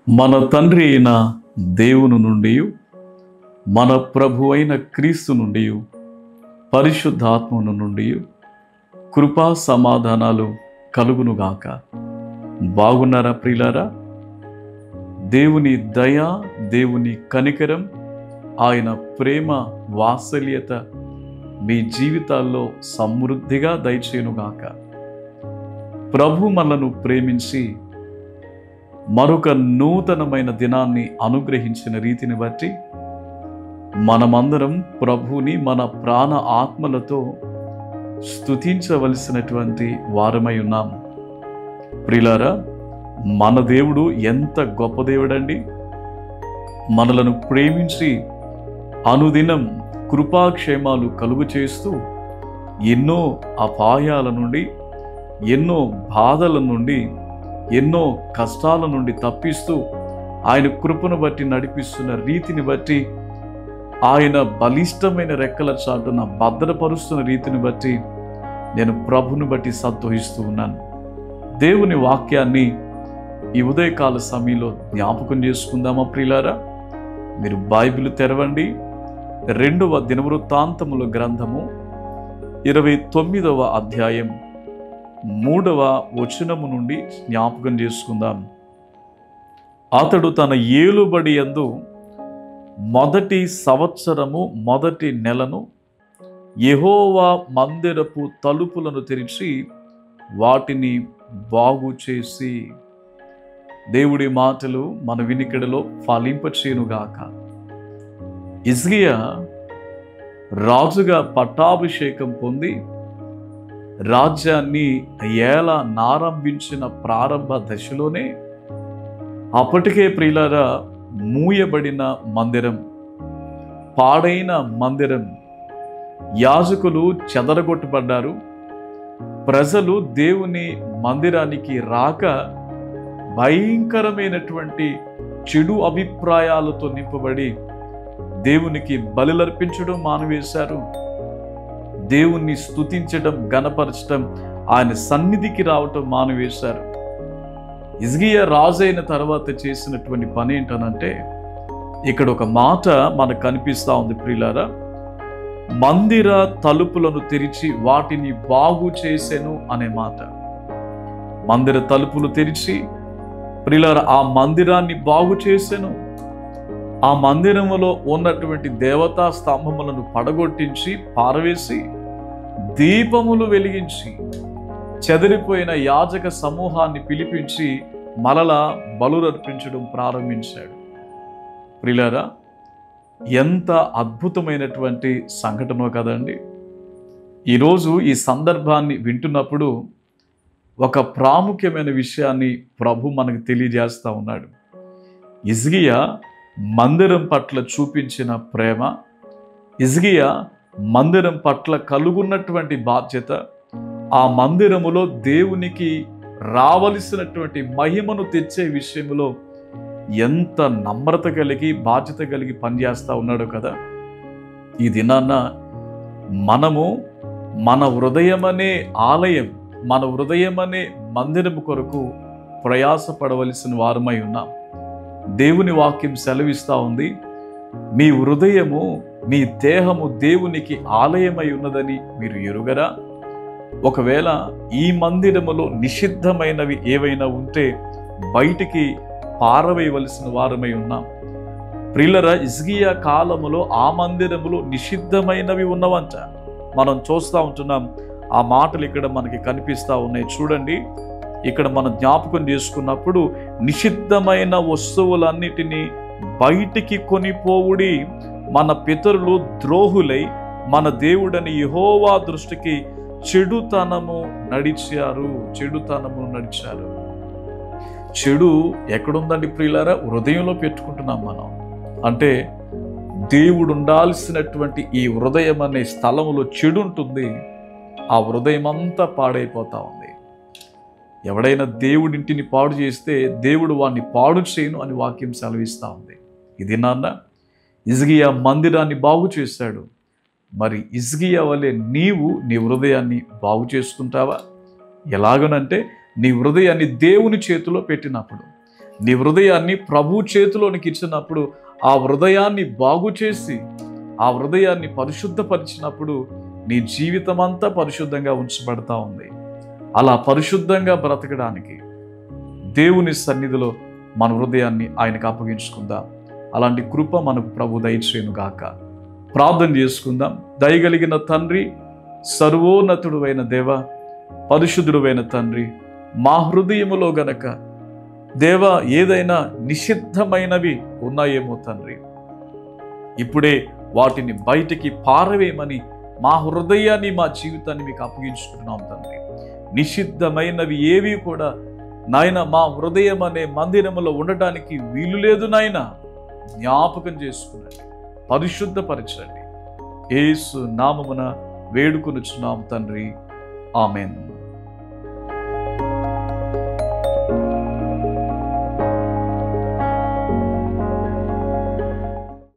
మన తండ్రి అయిన దేవుని నుండి మన ప్రభు అయిన క్రీస్తు నుండి పరిశుద్ధాత్మను నుండి కృపా సమాధానాలు కలుగునుగాక. బాగున్నారా ప్రియులారా? దేవుని దయ, దేవుని కనికరం, ఆయన ప్రేమ, వాత్సల్యత మీ జీవితాల్లో సమృద్ధిగా దయచేయునుగాక. ప్రభు మనలను ప్రేమించి మరొక నూతనమైన దినాన్ని అనుగ్రహించిన రీతిని బట్టి మనమందరం ప్రభుని మన ప్రాణ ఆత్మలతో స్తుతించవలసినటువంటి వారమై ఉన్నాం. ప్రియులారా, మన దేవుడు ఎంత గొప్ప దేవుడండి! మనలను ప్రేమించి అనుదినం కృపాక్షేమాలు కలుగు చేస్తూ ఎన్నో అపాయాల నుండి, ఎన్నో బాధల నుండి, ఎన్నో కష్టాల నుండి తప్పిస్తూ ఆయన కృపను బట్టి నడిపిస్తున్న రీతిని బట్టి, ఆయన బలిష్టమైన రెక్కల చాటున భద్రపరుస్తున్న రీతిని బట్టి నేను ప్రభుని బట్టి సంతోషిస్తూ ఉన్నాను. దేవుని వాక్యాన్ని ఈ ఉదయకాల సమయంలో జ్ఞాపకం చేసుకుందామా ప్రియులారా? మీరు బైబిల్ తెరవండి. 2వ దినవృత్తాంతముల గ్రంథము 29వ అధ్యాయం 3వ వచనము నుండి జ్ఞాపకం చేసుకుందాం. అతడు తన ఏలుబడి యందు మొదటి సంవత్సరము మొదటి నెలను యెహోవా మందిరపు తలుపులను తెరిచి వాటిని బాగు చేసి. దేవుడి మాటలు మన వినికిడిలో ఫలింపచేయునుగాక. హిజ్కియా రాజుగా పట్టాభిషేకం పొంది రాజ్యాన్ని ఏలనారంభించిన ప్రారంభ దశలోనే అప్పటికే ప్రియులారా మూయబడిన మందిరం, పాడైన మందిరం, యాజకులు చెదరగొట్టబడ్డారు. ప్రజలు దేవుని మందిరానికి రాక భయంకరమైనటువంటి చెడు అభిప్రాయాలతో నింపబడి దేవునికి బలులర్పించడం మానివేశారు. దేవుణ్ణి స్తుతించడం, గణపరచడం, ఆయన సన్నిధికి రావటం మానివేశారు. హిజ్కియా రాజు అయిన తర్వాత చేసినటువంటి పని ఏంటనంటే, ఇక్కడ ఒక మాట మనకు కనిపిస్తూ ఉంది ప్రియులారా. మందిర తలుపులను తెరిచి వాటిని బాగు చేసెను అనే మాట. మందిర తలుపులు తెరిచి ప్రియులారా ఆ మందిరాన్ని బాగు చేసెను. ఆ మందిరములో ఉన్నటువంటి దేవతా స్తంభములను పడగొట్టించి పారవేసి దీపములు వెలిగించి చెదిరిపోయిన యాజక సమూహాన్ని పిలిపించి మరలా బలులర్పించడం ప్రారంభించాడు. ప్రియులారా, ఎంత అద్భుతమైనటువంటి సంఘటనో కదండి. ఈరోజు ఈ సందర్భాన్ని వింటున్నప్పుడు ఒక ప్రాముఖ్యమైన విషయాన్ని ప్రభు మనకు తెలియజేస్తూ ఉన్నాడు. హిజ్కియా మందిరం పట్ల చూపించిన ప్రేమ, హిజ్కియా మందిరం పట్ల కలుగున్నటువంటి బాధ్యత, ఆ మందిరములో దేవునికి రావలసినటువంటి మహిమను తెచ్చే విషయంలో ఎంత నమ్రత కలిగి, బాధ్యత కలిగి పనిచేస్తూ ఉన్నాడు కదా. ఈ దినాన్న మనము మన హృదయమనే ఆలయం, మన హృదయమనే మందిరం కొరకు ప్రయాసపడవలసిన వారమై ఉన్నాం. దేవుని వాక్యం సెలవిస్తూ ఉంది, మీ హృదయము, మీ దేహము దేవునికి ఆలయమై ఉన్నదని మీరు ఎరుగరా? ఒకవేళ ఈ మందిరములో నిషిద్ధమైనవి ఏవైనా ఉంటే బయటికి పారవేయవలసిన వారమై ఉన్నాం. ప్రియులారా, హిజ్కియా కాలములో ఆ మందిరములో నిషిద్ధమైనవి ఉన్నవంట. మనం చూస్తూ ఉంటున్నాం. ఆ మాటలు ఇక్కడ మనకి కనిపిస్తూ ఉన్నాయి. చూడండి, ఇక్కడ మనం జ్ఞాపకం చేసుకున్నప్పుడు నిషిద్ధమైన వస్తువులన్నిటినీ బయటికి కొనిపోవుడి, మన పితరులు ద్రోహులై మన దేవుడని యెహోవా దృష్టికి చెడుతనము నడిచారు. చెడు ఎక్కడుందండి ప్రియులారా? హృదయంలో పెట్టుకుంటున్నాం మనం. అంటే దేవుడు ఉండాల్సినటువంటి ఈ హృదయం అనే స్థలంలో చెడు ఉంటుంది. ఆ హృదయం అంతా పాడైపోతా ఉంది. ఎవడైనా దేవుడింటిని పాడు చేస్తే దేవుడు వాడిని పాడు చేయను అని వాక్యం సెలవిస్తూ ఉంది. ఇది నాన్న హిజ్కియా మందిరాన్ని బాగు చేశాడు. మరి హిజ్కియా వలె నీవు నీ హృదయాన్ని బాగు చేసుకుంటావా? ఎలాగనంటే నీ హృదయాన్ని దేవుని చేతిలో పెట్టినప్పుడు, నీ హృదయాన్ని ప్రభు చేతిలోనికి ఇచ్చినప్పుడు ఆ హృదయాన్ని బాగు చేసి ఆ హృదయాన్ని పరిశుద్ధపరిచినప్పుడు నీ జీవితం అంతా పరిశుద్ధంగా ఉంచబడతా ఉంది. అలా పరిశుద్ధంగా బ్రతకడానికి దేవుని సన్నిధిలో మన హృదయాన్ని ఆయనకు అప్పగించుకుందాం. అలాంటి కృప మనకు ప్రభు దయచేయును గాక. ప్రార్థన చేసుకుందాం. దయగలిగిన తండ్రి, సర్వోన్నతుడు అయిన దేవ, పరిశుద్ధుడు అయిన తండ్రి, మా హృదయములో గనక దేవ ఏదైనా నిషిద్ధమైనవి ఉన్నాయేమో తండ్రి, ఇప్పుడే వాటిని బయటికి పారవేయమని మా హృదయాన్ని మా జీవితాన్ని మీకు అప్పగించుకుంటున్నాం తండ్రి. నిషిద్ధమైనవి ఏవి కూడా నాయన మా హృదయం అనే మందిరములో ఉండటానికి వీలు లేదు నాయన. జ్ఞాపకం చేసుకునండి, పరిశుద్ధపరచండి. యేసు నామమున వేడుకొనుచున్నాం తండ్రి. ఆమెన్.